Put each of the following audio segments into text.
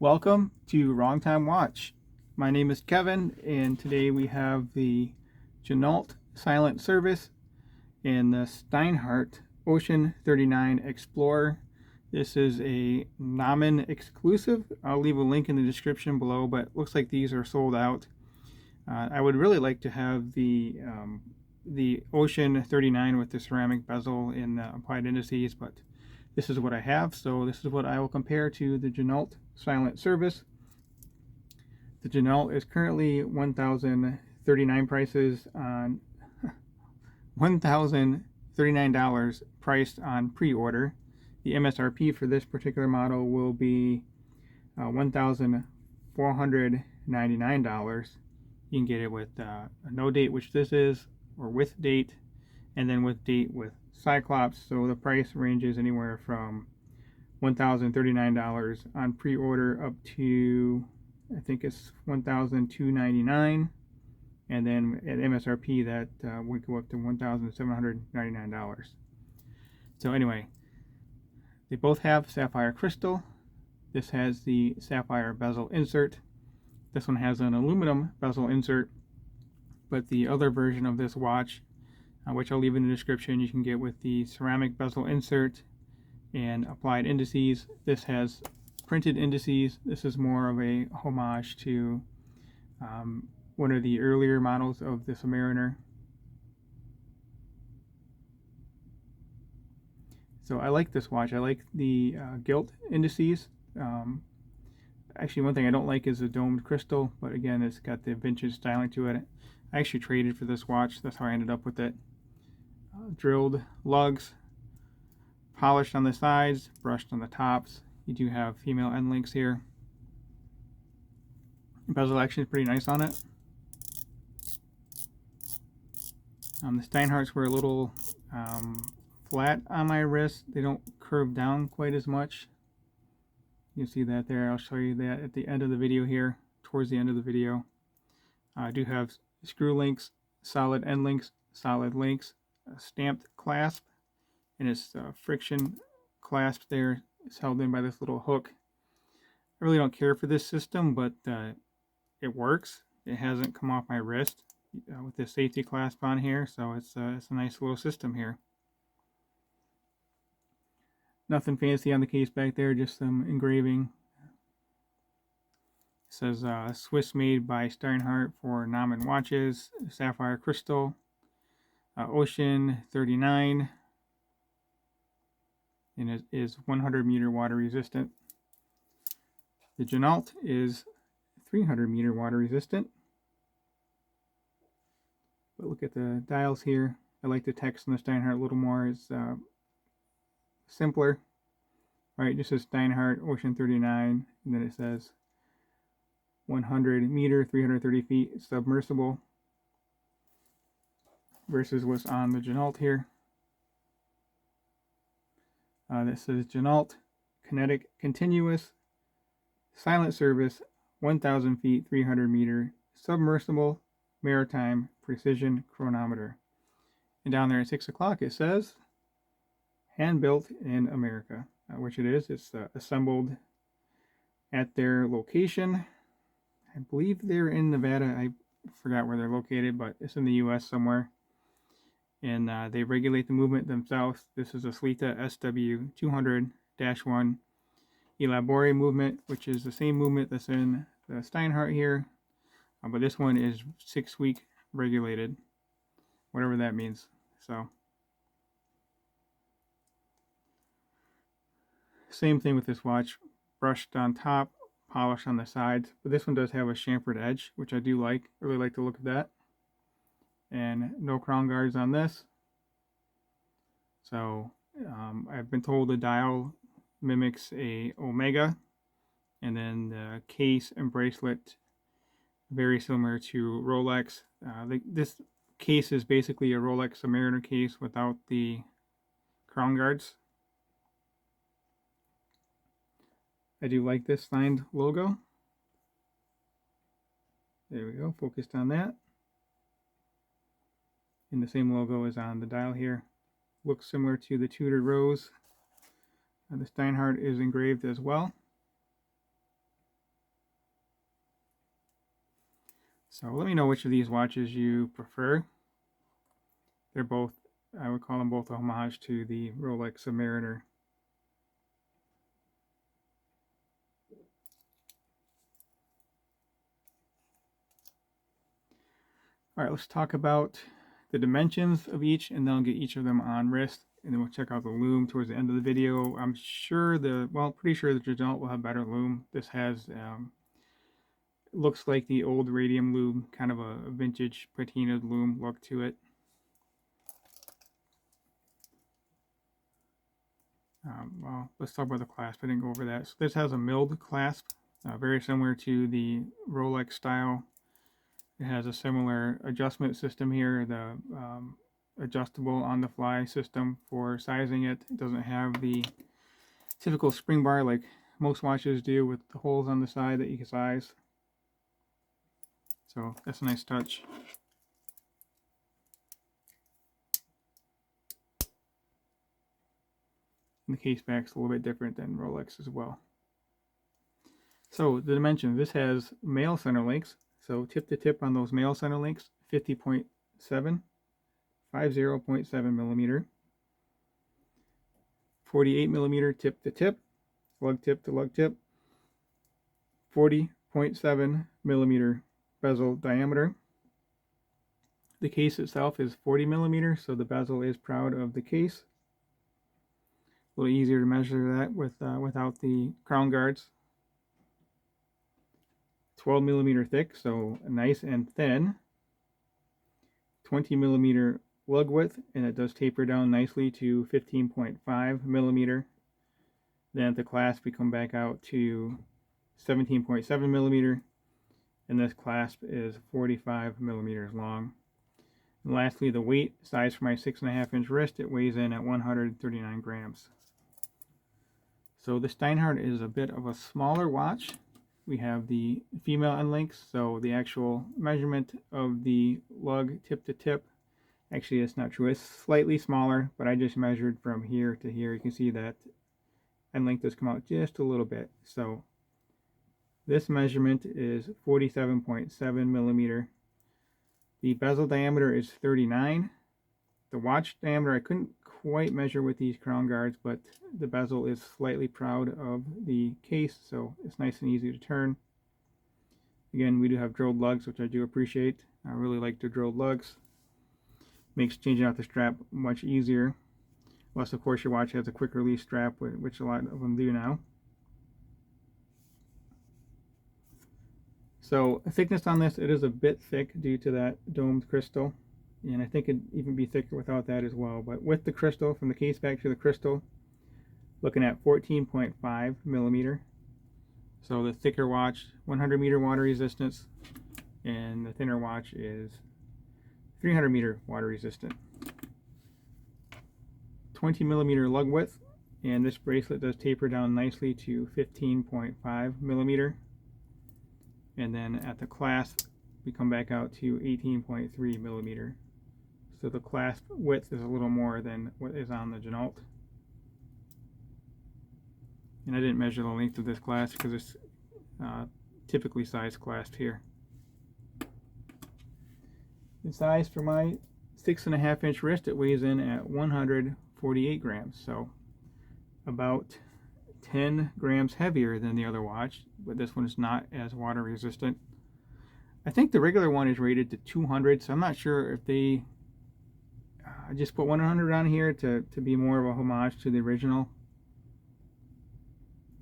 Welcome to Wrong Time Watch. My name is Kevin, and today we have the Ginault Silent Service and the Steinhart Ocean 39 Explorer. This is a Namen exclusive. I'll leave a link in the description below, but it looks like these are sold out. I would really like to have the Ocean 39 with the ceramic bezel in applied indices, but this is what I have, so this is what I will compare to the Ginault Silent Service. The Ginault is currently $1,039 prices on $1,039 priced on pre-order. The MSRP for this particular model will be $1,499. You can get it with a no date, which this is, or with date, and then with date with Cyclops. So the price ranges anywhere from $1,039 on pre-order up to, I think it's $1,299, and then at MSRP that would go up to $1,799. So anyway, they both have sapphire crystal. This has the sapphire bezel insert. This one has an aluminum bezel insert, but the other version of this watch, which I'll leave in the description, you can get with the ceramic bezel insert and applied indices. This has printed indices. This is more of a homage to one of the earlier models of the Submariner. So I like this watch. I like the gilt indices. Actually, one thing I don't like is the domed crystal, but again, it's got the vintage styling to it. I actually traded for this watch. That's how I ended up with it. Drilled lugs, polished on the sides, brushed on the tops. You do have female end links here. The bezel action is pretty nice on it. The Steinharts were a little flat on my wrist. They don't curve down quite as much. You can see that there. I'll show you that at the end of the video here, towards the end of the video. I do have screw links, solid end links, solid links, a stamped clasp, and its friction clasp there is held in by this little hook. I really don't care for this system, but it works. It hasn't come off my wrist with the safety clasp on here, so it's a nice little system here. Nothing fancy on the case back there, just some engraving. It says Swiss made by Steinhart for Namen watches, sapphire crystal, Ocean 39, and it is 100 meter water resistant. The Ginault is 300 meter water resistant. But look at the dials here. I like the text on the Steinhart a little more. It's simpler. Right, just says Steinhart Ocean 39, and then it says 100 meter, 330 feet submersible, versus what's on the Ginault here. That says Ginault Kinetic Continuous Silent Service 1,000 feet, 300 meter submersible maritime precision chronometer. And down there at 6 o'clock it says hand built in America, which it is. It's assembled at their location. I believe they're in Nevada. I forgot where they're located, but it's in the US somewhere. And they regulate the movement themselves. This is a Sleeta SW200-1 Elabore movement, which is the same movement that's in the Steinhart here, but this one is 6-week regulated, whatever that means. So same thing with this watch, brushed on top, polished on the sides, but this one does have a chamfered edge, which I do like. I really like the look of that. And no crown guards on this. So I've been told the dial mimics a Omega, and then the case and bracelet very similar to Rolex. This case is basically a Rolex Submariner case without the crown guards. I do like this signed logo. There we go, focused on that. And the same logo is on the dial here. Looks similar to the Tudor Rose. The Steinhart is engraved as well. So let me know which of these watches you prefer. They're both, I would call them both a homage to the Rolex Submariner. All right, let's talk about the dimensions of each, and then I'll get each of them on wrist, and then we'll check out the lume towards the end of the video. I'm sure pretty sure the Ginault will have better lume. This has, looks like the old radium lume, kind of a vintage patina lume look to it. Well, let's talk about the clasp. I didn't go over that. So this has a milled clasp, very similar to the Rolex style. It has a similar adjustment system here, the adjustable on-the-fly system for sizing it. It doesn't have the typical spring bar like most watches do with the holes on the side that you can size. So that's a nice touch. And the case back's a little bit different than Rolex as well. So the dimensions, this has male center links. So tip to tip on those male center links, 50.7, 50.7 millimeter. 48 millimeter tip to tip, lug tip to lug tip. 40.7 millimeter bezel diameter. The case itself is 40 millimeters, so the bezel is proud of the case. A little easier to measure that without the crown guards. 12 millimeter thick, so nice and thin. 20 millimeter lug width, and it does taper down nicely to 15.5 millimeter. Then at the clasp we come back out to 17.7 millimeter, and this clasp is 45 millimeters long. And lastly, the weight size for my 6.5 inch wrist, it weighs in at 139 grams. So the Steinhart is a bit of a smaller watch. We have the female end links, so the actual measurement of the lug tip to tip, actually it's not true, it's slightly smaller, but I just measured from here to here. You can see that end length does come out just a little bit. So this measurement is 47.7 millimeter. The bezel diameter is 39. The watch diameter I couldn't quite measure with these crown guards, but the bezel is slightly proud of the case, so it's nice and easy to turn. Again, we do have drilled lugs, which I do appreciate. I really like the drilled lugs. Makes changing out the strap much easier. Unless, of course, your watch has a quick release strap, which a lot of them do now. So thickness on this, it is a bit thick due to that domed crystal. And I think it'd even be thicker without that as well. But with the crystal, from the case back to the crystal, looking at 14.5 millimeter. So the thicker watch, 100 meter water resistance, and the thinner watch is 300 meter water resistant. 20 millimeter lug width, and this bracelet does taper down nicely to 15.5 millimeter. And then at the clasp, we come back out to 18.3 millimeter. So the clasp width is a little more than what is on the Ginault. And I didn't measure the length of this clasp because it's typically sized clasp here. The size for my 6.5 inch wrist, it weighs in at 148 grams. So about 10 grams heavier than the other watch, but this one is not as water resistant. I think the regular one is rated to 200, so I'm not sure if they just put 100 on here to be more of a homage to the original.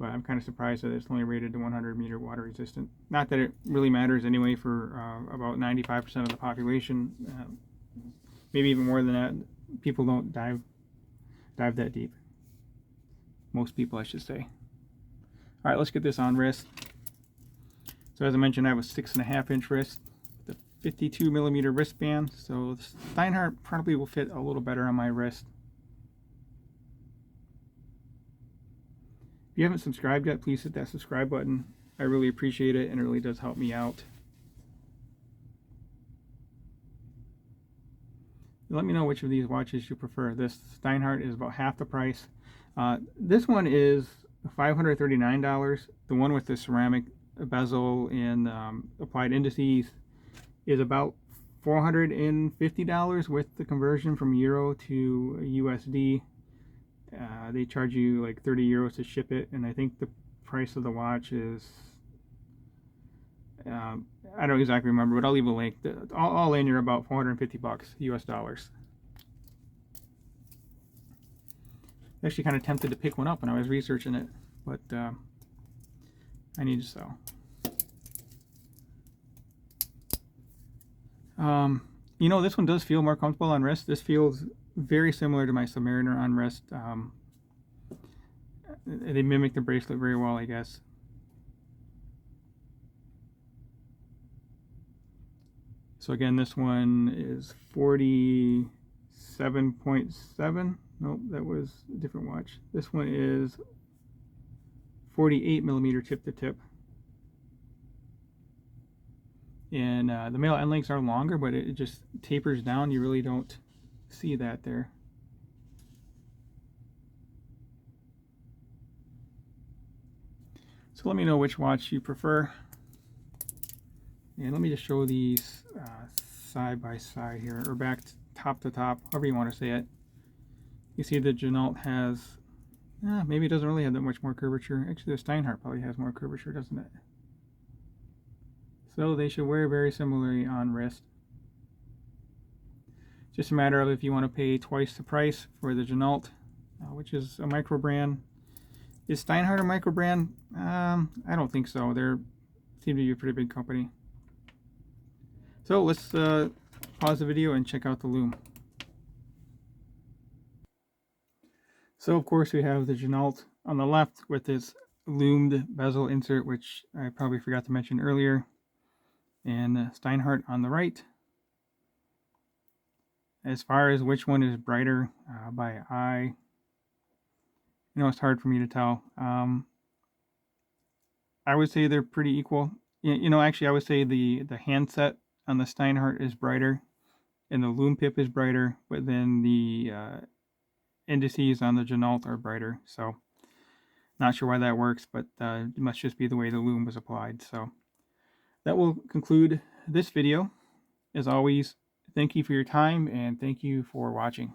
But I'm kind of surprised that it's only rated to 100 meter water resistant. Not that it really matters anyway for about 95% of the population. Maybe even more than that. People don't dive that deep. Most people, I should say. All right, let's get this on wrist. So as I mentioned, I have a 6.5 inch wrist with a 52 millimeter wristband. So the Steinhart probably will fit a little better on my wrist. If you haven't subscribed yet, please hit that subscribe button. I really appreciate it, and it really does help me out. Let me know which of these watches you prefer. This Steinhart is about half the price. This one is $539. The one with the ceramic bezel and applied indices is about $450 with the conversion from euro to USD. They charge you like 30 euros to ship it, and I think the price of the watch is I don't exactly remember, but I'll leave a link. All in, you're about 450 bucks US dollars. Actually kind of tempted to pick one up when I was researching it, but I need to sell. You know, this one does feel more comfortable on wrist. This feels very similar to my Submariner on wrist. They mimic the bracelet very well, I guess. So again, this one is 47.7. Nope, that was a different watch. This one is 48 millimeter tip to tip. And the male end links are longer, but it just tapers down. You really don't see that there. So let me know which watch you prefer. And let me just show these side by side here, or back top to top, however you want to say it. You see the Ginault has, maybe it doesn't really have that much more curvature. Actually, the Steinhart probably has more curvature, doesn't it? So they should wear very similarly on wrist. Just a matter of if you want to pay twice the price for the Ginault, which is a micro brand. Is Steinhart a micro brand? I don't think so. They seem to be a pretty big company. So let's pause the video and check out the lume. So of course we have the Ginault on the left with this loomed bezel insert, which I probably forgot to mention earlier, and Steinhart on the right. As far as which one is brighter by eye, you know, it's hard for me to tell. I would say they're pretty equal. You know, actually, I would say the handset on the Steinhart is brighter, and the lume pip is brighter, but then the indices on the Ginault are brighter. So, not sure why that works, but it must just be the way the lume was applied. So, that will conclude this video. As always, thank you for your time, and thank you for watching.